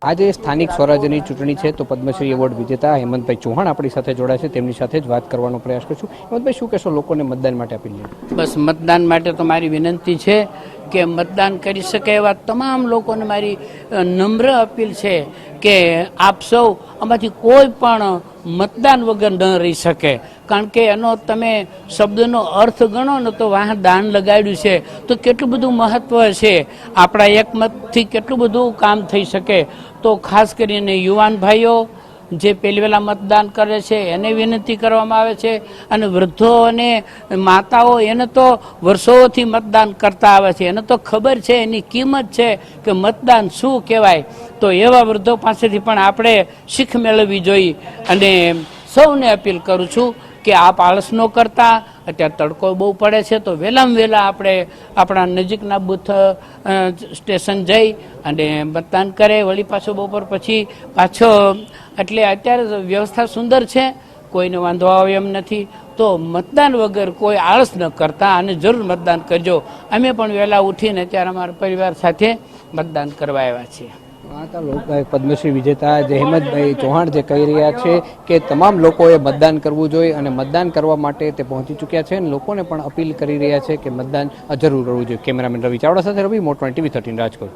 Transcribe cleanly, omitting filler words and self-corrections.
આજે સ્થાનિક સ્વરાજ્યની ચૂંટણી છે તો પદ્મશ્રી એવોર્ડ વિજેતા હેમંતભાઈ ચૌહાણ આપણી સાથે જોડાય છે, તેમની સાથે જ વાત કરવાનો પ્રયાસ કરશું. હેમંતભાઈ, શું કહેશો લોકોને મતદાન માટે અપીલ? બસ મતદાન માટે તો મારી વિનંતી છે કે મતદાન કરી શકે એવા તમામ લોકોને મારી નમ્ર અપીલ છે કે આપ સૌ આમાંથી કોઈ પણ મતદાન વગર ન રહી શકે. કારણ કે એનો તમે શબ્દનો અર્થ ગણો ને તો વાહ દાન લગાડ્યું છે તો કેટલું બધું મહત્વ છે, આપણા એક મતથી કેટલું બધું કામ થઈ શકે. તો ખાસ કરીને યુવાન ભાઈઓ જે પહેલી વહેલા મતદાન કરે છે એને વિનંતી કરવામાં આવે છે, અને વૃદ્ધો અને માતાઓ એને તો વર્ષોથી મતદાન કરતા આવે છે, એને તો ખબર છે, એની કિંમત છે કે મતદાન શું કહેવાય. તો એવા વૃદ્ધો પાસેથી પણ આપણે શીખ મેળવવી જોઈએ. અને સૌને અપીલ કરું છું કે આપ આળસ ન કરતા, અત્યારે તડકો બહુ પડે છે તો વહેલામાં વહેલા આપણે આપણા નજીકના બૂથ સ્ટેશન જઈ અને મતદાન કરે, વળી પાછો બપોર પછી પાછો. એટલે અત્યારે વ્યવસ્થા સુંદર છે, કોઈને વાંધો આવે એમ નથી. તો મતદાન વગર કોઈ આળસ ન કરતા અને જરૂર મતદાન કરજો. અમે પણ વહેલા ઉઠીને અત્યારે અમારા પરિવાર સાથે મતદાન કરવા આવ્યા છીએ. પદ્મશ્રી વિજેતા હેમંતભાઈ ચૌહાણ જે કહી રહ્યા છે કે તમામ લોકોએ મતદાન કરવું જોઈએ અને મતદાન કરવા માટે તે પહોંચી ચૂક્યા છે અને લોકોને પણ અપીલ કરી રહ્યા છે કે મતદાન જરૂર કરવું જોઈએ. કેમેરામેન રવિ ચાવડા સાથે રવિ, મોટો TV 13 રાજકોટ.